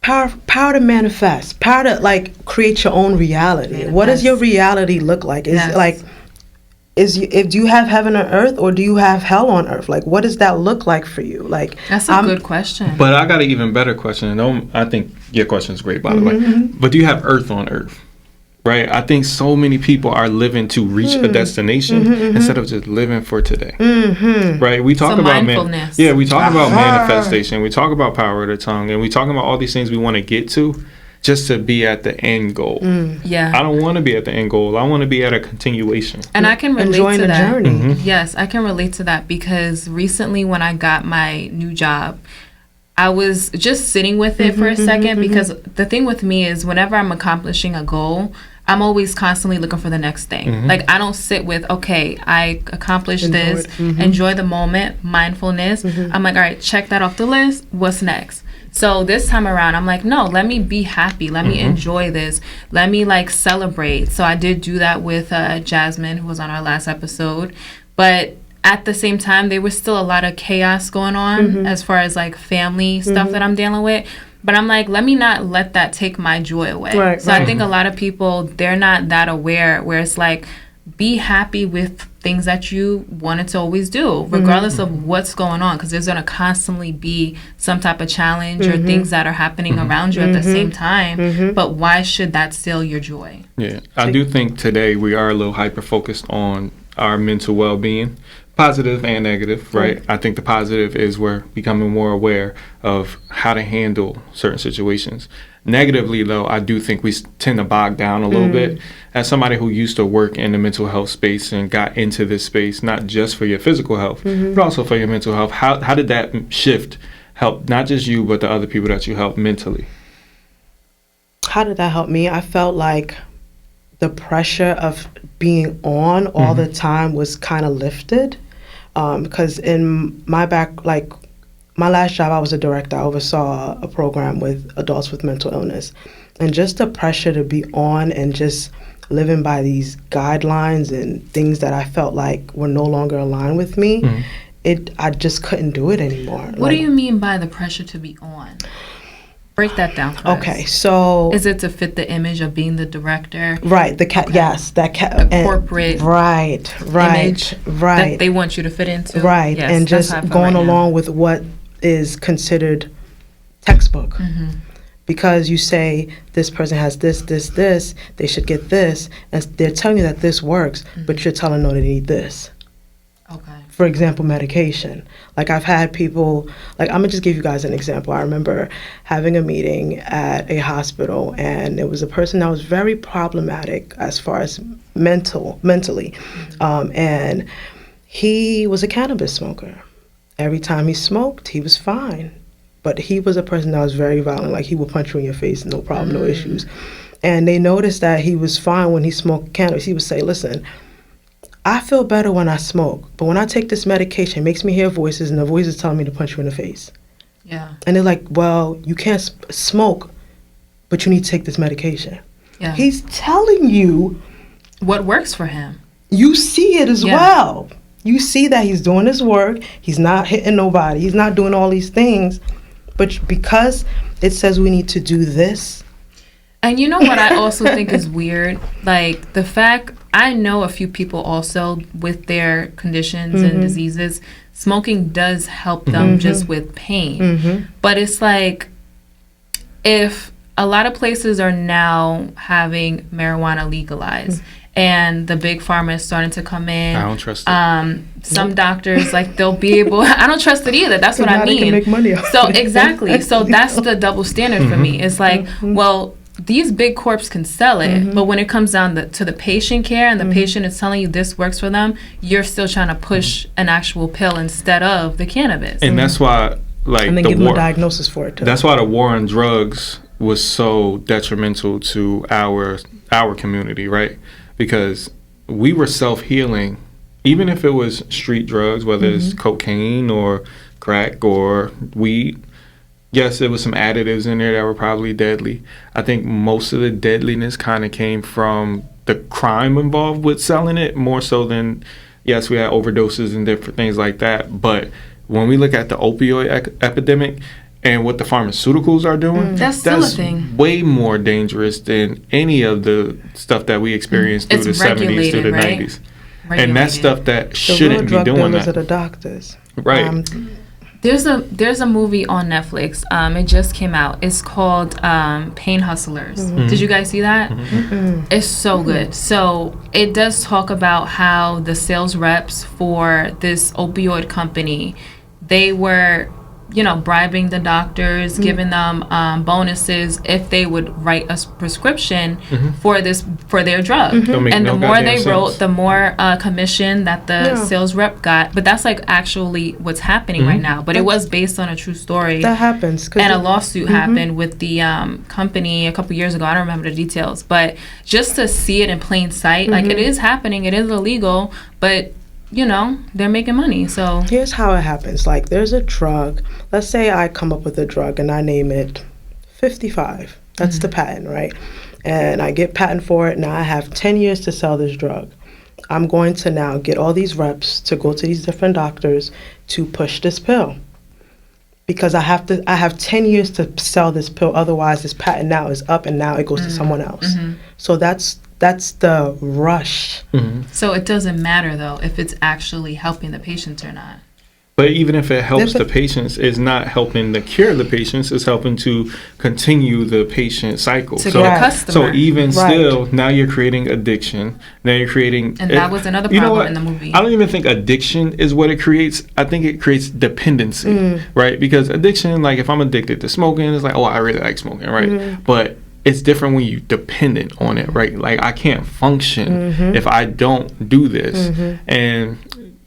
Power to manifest, power to like create your own reality. What does your reality look like? Is like, do you have heaven on earth, or do you have hell on earth? Like, what does that look like for you? Like, that's a good question. But I got an even better question. And I think your question is great, by the way. But do you have earth on earth? Right? I think so many people are living to reach a destination instead of just living for today. Right? We talk about mindfulness. We talk about manifestation. We talk about power of the tongue, and we talk about all these things we want to get to just to be at the end goal. I don't want to be at the end goal. I want to be at a continuation. And I can relate Enjoying to the that. journey. Yes, I can relate to that, because recently when I got my new job, I was just sitting with it for a second, because the thing with me is whenever I'm accomplishing a goal, I'm always constantly looking for the next thing. Like, I don't sit with, okay, I accomplished this, enjoy the moment, mindfulness. I'm like, all right, check that off the list. What's next? So this time around, I'm like, no, let me be happy. Let me enjoy this. Let me like celebrate. So I did do that with Jasmine, who was on our last episode. But at the same time, there was still a lot of chaos going on as far as like family stuff that I'm dealing with. But I'm like, let me not let that take my joy away. Right, so I think a lot of people, they're not that aware, where it's like, be happy with things that you wanted to always do, regardless of what's going on, because there's going to constantly be some type of challenge or things that are happening around you at the same time. But why should that steal your joy? Yeah, I do think today we are a little hyper-focused on our mental well-being, positive and negative, right? I think the positive is we're becoming more aware of how to handle certain situations. Negatively, though, I do think we tend to bog down a little bit. As somebody who used to work in the mental health space and got into this space, not just for your physical health, but also for your mental health, how did that shift help not just you, but the other people that you help mentally? How did that help me? I felt like the pressure of being on all the time was kind of lifted. Because in my my last job, I was a director. I oversaw a program with adults with mental illness. And just the pressure to be on and just living by these guidelines and things that I felt like were no longer aligned with me, I just couldn't do it anymore. What do you mean by the pressure to be on? Break that down for us. Okay, so... Is it to fit the image of being the director? Right, yes, that the corporate image that they want you to fit into. Right, yes, and just going along with what is considered textbook. Because you say this person has this, they should get this, and they're telling you that this works, but you're telling them no, they need this. Okay. For example, medication. Like I've had people, like I'm gonna just give you guys an example. I remember having a meeting at a hospital, and it was a person that was very problematic as far as mentally, and he was a cannabis smoker. Every time he smoked, he was fine, but he was a person that was very violent. Like he would punch you in your face, no problem, no issues. And they noticed that he was fine when he smoked cannabis. He would say, "Listen, I feel better when I smoke, but when I take this medication, it makes me hear voices, and the voices telling me to punch you in the face." Yeah. And they're like, "Well, you can't smoke, but you need to take this medication." Yeah. He's telling you what works for him. You see it as well. You see that he's doing his work. He's not hitting nobody. He's not doing all these things. But because it says we need to do this. And you know what I also think is weird? Like the fact, I know a few people also with their conditions and diseases, smoking does help them just with pain. But it's like, if a lot of places are now having marijuana legalized, and the big pharma is starting to come in. I don't trust it. Some doctors, like, they'll be able... I don't trust it either. That's what I mean. They can make money off so, it. exactly. So, that's the double standard for me. It's like, well, these big corps can sell it, but when it comes down to the patient care and the patient is telling you this works for them, you're still trying to push an actual pill instead of the cannabis. And that's why, like, and then give them a diagnosis for it, too. That's why the war on drugs was so detrimental to our community, right? Because we were self-healing, even if it was street drugs, whether it's cocaine or crack or weed. Yes, there was some additives in there that were probably deadly. I think most of the deadliness kind of came from the crime involved with selling it, more so than, yes, we had overdoses and different things like that. But when we look at the opioid epidemic, and what the pharmaceuticals are doing, that's still a thing. Way more dangerous than any of the stuff that we experienced through the 70s to the 90s. And that's stuff that shouldn't be doing that. The real doctors. Right. There's a movie on Netflix. It just came out. It's called Pain Hustlers. Did you guys see that? It's so good. So it does talk about how the sales reps for this opioid company, they were bribing the doctors, giving them bonuses if they would write a prescription for their drug. And the more they wrote, the more commission that the sales rep got. But that's like actually what's happening right now. But it was based on a true story. That happens. And a lawsuit happened with the company a couple years ago. I don't remember the details. But just to see it in plain sight, like it is happening, it is illegal, but they're making money. So here's how it happens. Like, there's a drug. Let's say I come up with a drug and I name it 55. That's the patent, right? And I get patent for it. Now I have 10 years to sell this drug. I'm going to now get all these reps to go to these different doctors to push this pill. Because I have 10 years to sell this pill. Otherwise, this patent now is up and now it goes to someone else. So that's the rush. So it doesn't matter, though, if it's actually helping the patients or not. But even if it helps the patients, it's not helping to cure the patients. It's helping to continue the patient cycle. To get a customer. So even still, now you're creating addiction. Now you're creating... And that was another problem in the movie. I don't even think addiction is what it creates. I think it creates dependency, right? Because addiction, like if I'm addicted to smoking, it's like, oh, I really like smoking, right? But it's different when you're dependent on it, right? Like I can't function if I don't do this. And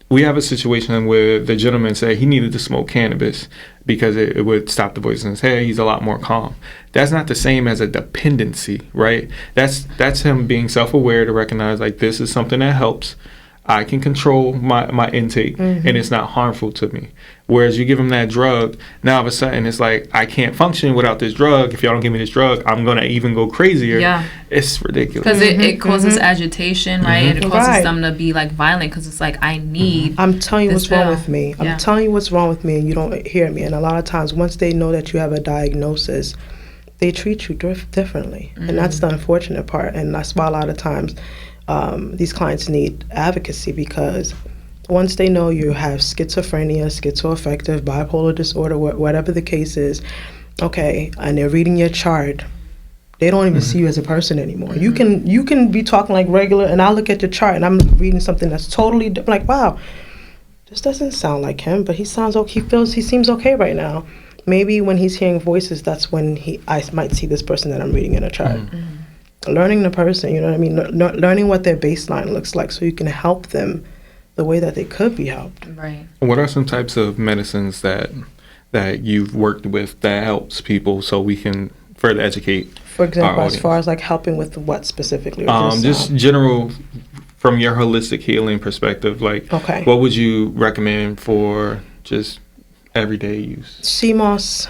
we have a situation where the gentleman said he needed to smoke cannabis because it would stop the voice in his head. He's a lot more calm. That's not the same as a dependency, right? That's him being self-aware to recognize, like, this is something that helps. I can control my intake, and it's not harmful to me. Whereas you give him that drug, now all of a sudden it's like, I can't function without this drug. If y'all don't give me this drug, I'm going to even go crazier. Yeah. It's ridiculous. Because it causes agitation, right? And it causes them to be, like, violent because it's like, I need I'm telling you what's wrong with me. I'm telling you what's wrong with me, and you don't hear me. And a lot of times, once they know that you have a diagnosis, they treat you differently. And that's the unfortunate part. And that's why a lot of times these clients need advocacy, because once they know you have schizophrenia, schizoaffective, bipolar disorder, whatever the case is, okay, and they're reading your chart, they don't even see you as a person anymore. You can be talking like regular, and I look at your chart and I'm reading something that's totally like, wow, this doesn't sound like him, but he sounds okay. He seems okay right now. Maybe when he's hearing voices, that's when I might see this person that I'm reading in a chart. Learning the person, you know what I mean? Learning what their baseline looks like so you can help them the way that they could be helped. Right. What are some types of medicines that you've worked with that helps people so we can further educate? For example, as far as like helping with what specifically? Just general, from your holistic healing perspective, like what would you recommend for just everyday use? CMOS.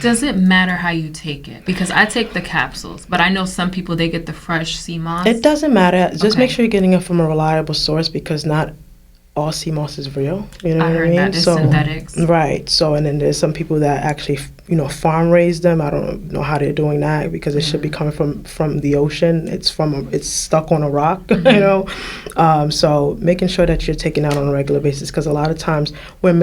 Does it matter how you take it? Because I take the capsules, but I know some people, they get the fresh CMOS. It doesn't matter. Just make sure you're getting it from a reliable source, because not all CMOS is real. You know what I mean? That is synthetics. Right. So, and then there's some people that actually, farm raise them. I don't know how they're doing that, because it should be coming from the ocean. It's stuck on a rock, So making sure that you're taking that on a regular basis, because a lot of times we're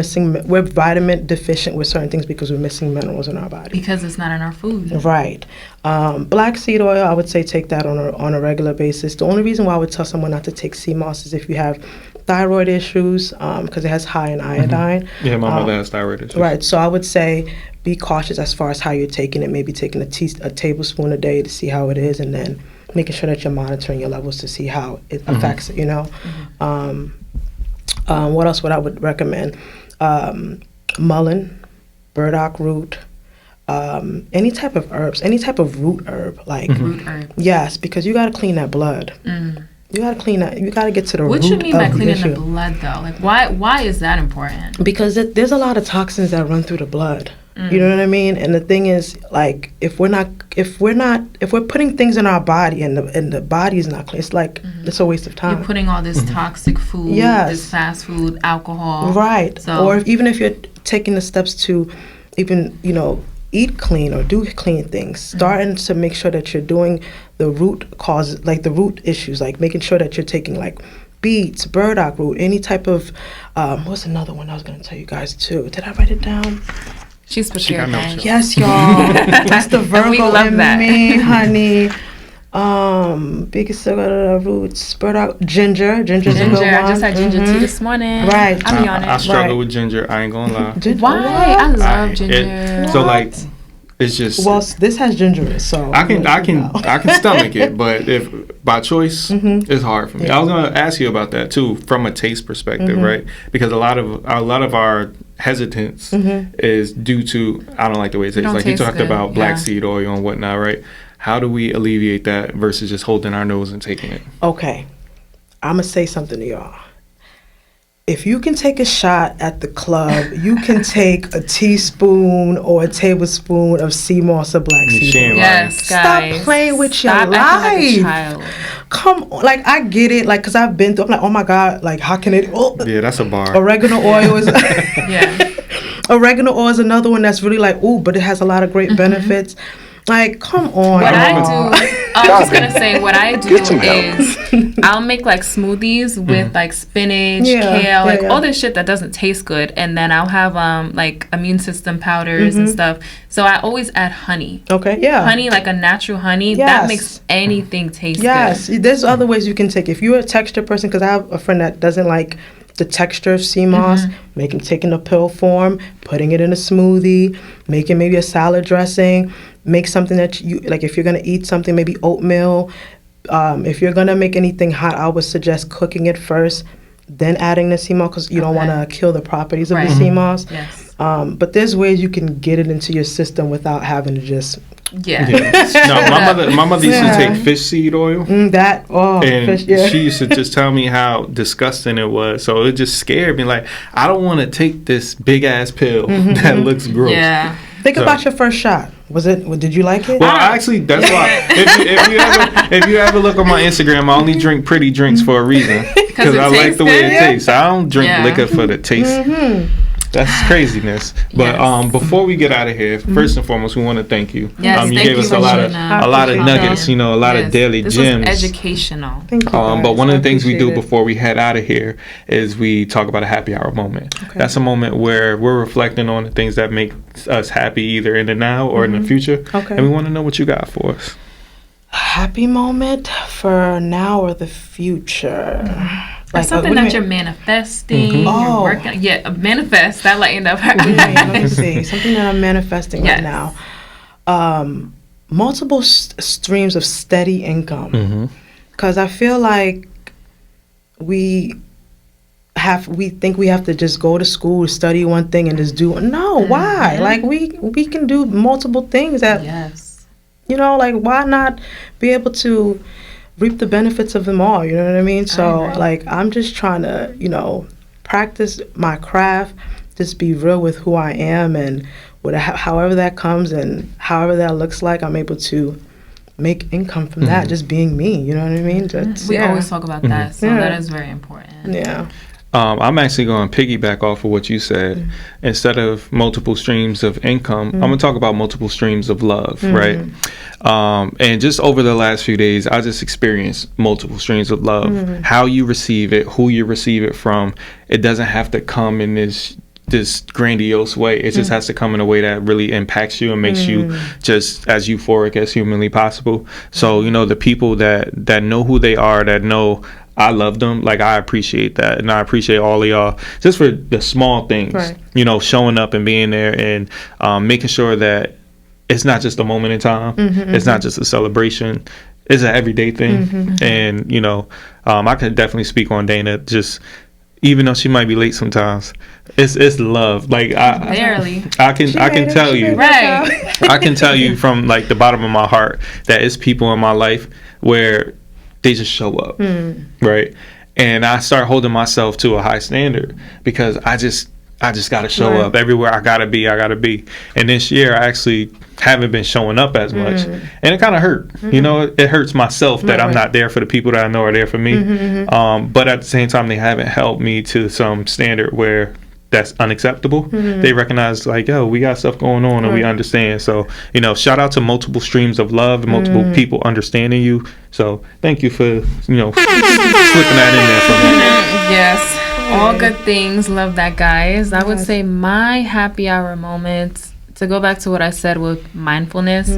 vitamin deficient with certain things because we're missing minerals in our body. Because it's not in our food. Right. Black seed oil, I would say take that on a regular basis. The only reason why I would tell someone not to take CMOS is if you have thyroid issues, because it has high in iodine. Yeah, my mother has thyroid issues. Right. So I would say be cautious as far as how you're taking it. Maybe taking a tablespoon a day to see how it is, and then making sure that you're monitoring your levels to see how it affects it. What else would I would recommend? Mullein, burdock root, any type of herbs, any type of root herb, like root herb. Yes, because you got to clean that blood. You got to clean that. You got to get to the root of the issue. What you mean by cleaning the blood, though? Like, why is that important? Because there's a lot of toxins that run through the blood. You know what I mean? And the thing is, like, if we're putting things in our body and the body is not clean, it's like it's a waste of time. You're putting all this toxic food, this fast food, alcohol, right? So, or even if you're taking the steps to even eat clean or do clean things, starting to make sure that you're doing the root causes, like the root issues, like making sure that you're taking like beets, burdock root, any type of what's another one I was going to tell you guys too? Did I write it down? She's prepared. Yes, y'all. That's the Virgo in me, honey. Biggest roots, burdock, ginger's a good one. I just had ginger tea this morning. Right. I'll be honest. I struggle with ginger. I ain't gonna lie. Why? I love ginger. So like, it's just. Well, this has ginger in it, so I can stomach it, but if by choice, it's hard for me. I was gonna ask you about that too, from a taste perspective, right? Because a lot of our hesitance is due to, I don't like the way it tastes. Like you talked about black seed oil and whatnot, right? How do we alleviate that versus just holding our nose and taking it? Okay. I'm going to say something to y'all. If you can take a shot at the club, you can take a teaspoon or a tablespoon of sea moss or black seed oil. Yes, guys. Stop playing with your Stop life. acting like a child. Come on, like I get it, like because I've been through. I'm like, oh my god, like how can it? Oh, Yeah, that's a bar. oregano oil is. Yeah. Oregano oil is another one that's really like, ooh, but it has a lot of great benefits. Like, come on. What I do, I was just gonna say, what I do is I'll make like smoothies with like spinach, kale, like all this shit that doesn't taste good, and then I'll have like immune system powders and stuff. So I always add honey. Okay, yeah. Honey, like a natural honey, that makes anything taste good. Yes, there's other ways you can take. If you're a texture person, because I have a friend that doesn't like the texture of sea moss, taking a pill form, putting it in a smoothie, making maybe a salad dressing. Make something that you like. If you're gonna eat something, maybe oatmeal. If you're gonna make anything hot, I would suggest cooking it first, then adding the sea moss, because you don't want to kill the properties of the sea moss. Yes. But there's ways you can get it into your system without having to just. Yeah. No, my mother used to take fish seed oil. And fish, she used to just tell me how disgusting it was. So it just scared me. Like, I don't want to take this big ass pill that looks gross. Yeah. Think about your first shot. Did you like it? Well, actually, that's why. If you ever look on my Instagram, I only drink pretty drinks for a reason, because I like the way it tastes. I don't drink liquor for the taste. That's craziness. But before we get out of here, first and foremost, we want to thank you. Yes, you thank gave you us for a lot of nuggets, a lot of daily gems. This was educational. Thank you, guys. But one of the things we do appreciate it. before we head out of here is we talk about a happy hour moment. Okay. That's a moment where we're reflecting on the things that make us happy, either in the now or in the future. Okay. And we want to know what you got for us. Happy moment for now or the future. Like something that you're manifesting, you're working. Yeah, manifest. That let you know. Let me see. Something that I'm manifesting right now. Multiple streams of steady income. Because I feel like we think we have to just go to school, study one thing, and just do. No, why? Like we can do multiple things. Like why not be able to reap the benefits of them all, you know what I mean? So, like, I'm just trying to, practice my craft, just be real with who I am, and however that comes and however that looks like, I'm able to make income from that, just being me, you know what I mean? We always talk about that, so that is very important. Yeah. I'm actually going to piggyback off of what you said. Instead of multiple streams of income, I'm going to talk about multiple streams of love, right? And just over the last few days, I just experienced multiple streams of love. How you receive it, who you receive it from, it doesn't have to come in this grandiose way. It just has to come in a way that really impacts you and makes you just as euphoric as humanly possible. So, the people that know who they are, that know I love them, like, I appreciate that, and I appreciate all of y'all just for the small things, showing up and being there, and making sure that it's not just a moment in time, it's not just a celebration, it's an everyday thing. And I can definitely speak on Dana, just even though she might be late sometimes, it's love. Like, I can tell you, I can tell you from like the bottom of my heart that it's people in my life where they just show up, right? And I start holding myself to a high standard, because I just got to show up everywhere. I gotta be. And this year, I actually haven't been showing up as much, and it kind of hurt. It hurts myself that I'm not there for the people that I know are there for me. But at the same time, they haven't held me to some standard where that's unacceptable. They recognize, like, yo, we got stuff going on, and we understand. So, shout out to multiple streams of love and multiple people understanding you. So thank you for, slipping that in there for me. Yes. All good things. Love that, guys. I would say my happy hour moments, to go back to what I said with mindfulness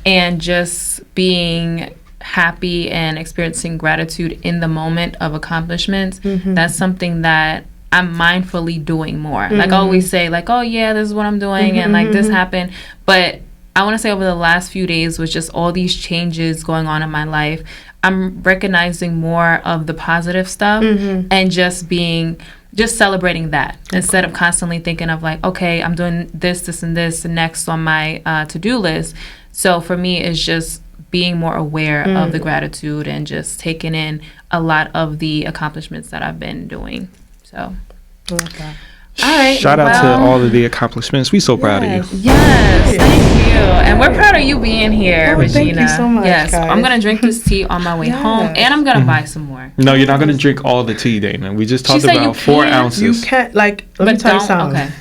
and just being happy and experiencing gratitude in the moment of accomplishments. That's something that I'm mindfully doing more. Like I always say, like, oh yeah, this is what I'm doing, and like this happened. But I want to say over the last few days, with just all these changes going on in my life, I'm recognizing more of the positive stuff and just celebrating that instead of constantly thinking of like, okay, I'm doing this and this next on my to-do list. So for me, it's just being more aware of the gratitude and just taking in a lot of the accomplishments that I've been doing. So, Okay. all right. Shout out to all of the accomplishments. We so proud of you. Yes, thank you. And we're proud of you being here, Rogena. Thank you so much, yes, guys. I'm going to drink this tea on my way home, and I'm going to buy some more. No, you're not going to drink all the tea, Dana. We just talked said you about 4 can't? ounces. You can't, like, let me tell you something. Okay.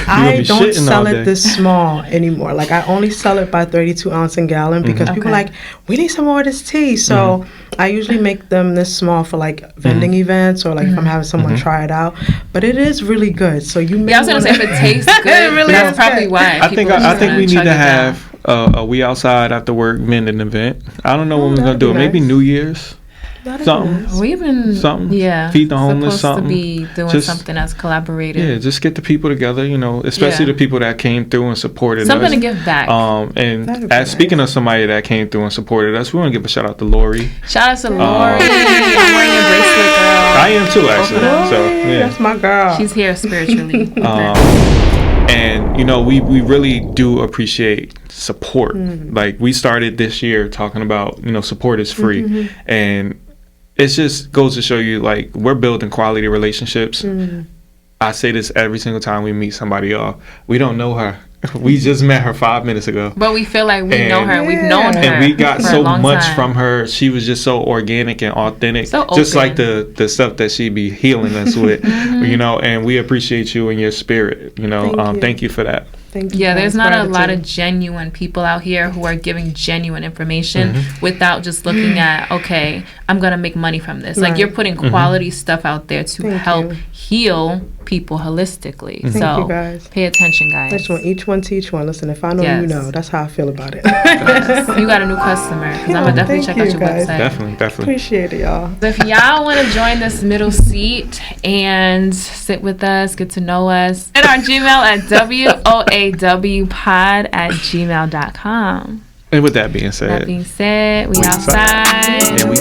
I be don't shitting all sell day. it this small anymore. Like, I only sell it by 32 ounce and gallon because people are like, we need some more of this tea. So I usually make them this small for like vending events or like if I'm having someone try it out. But it is really good. So you may Yeah, I was going to say, if it tastes good, It really that's is probably good. why. I think people are I just think gonna we need chug to it down. have a We Outside After Work vending event. I don't know when we're going to do it. that'd be Maybe nice. New Year's. Something. We've been Something. yeah, Feed the homeless, supposed something. to be doing Just- something that's collaborative. Yeah, just get the people together, you know, especially Yeah. the people that came through and supported Something us. to give back. And That'd be as speaking nice. of somebody that came through and supported us, we want to give a shout out to Lori. Shout out to Lori. I'm wearing your bracelet, girl. I am too, actually. Both of So Hey, yeah. that's my girl. She's here spiritually. And you know, we really do appreciate support. Like we started this year talking about, you know, support is free, and it just goes to show you, like, we're building quality relationships. I say this every single time we meet somebody, y'all. We don't know her. We just met her 5 minutes ago. But we feel like we And- know her. We've known her. And we got for a so long much time. from her. She was just so organic and authentic. So just like open. the stuff that she be healing us with, you know, and we appreciate you and your spirit, you know. Thank you. Thank you for that. Thank you Yeah, guys. there's not a lot of Gratitude. genuine people out here who are giving genuine information without just looking at, okay, I'm going to make money from this. Like, Right. you're putting quality stuff out there to Thank help you. heal people holistically. Thank So you, guys. pay attention, I guys. just want each one teach one. Listen, if I know, Yes. you know. That's how I feel about it. You got a new customer because Yeah, I'm going to definitely thank check out you, your guys. website. Definitely. Appreciate it, y'all. So if y'all want to join this middle seat and sit with us, get to know us, send our Gmail at woawpod@gmail.com. And with that being That said, being said, we We outside. and we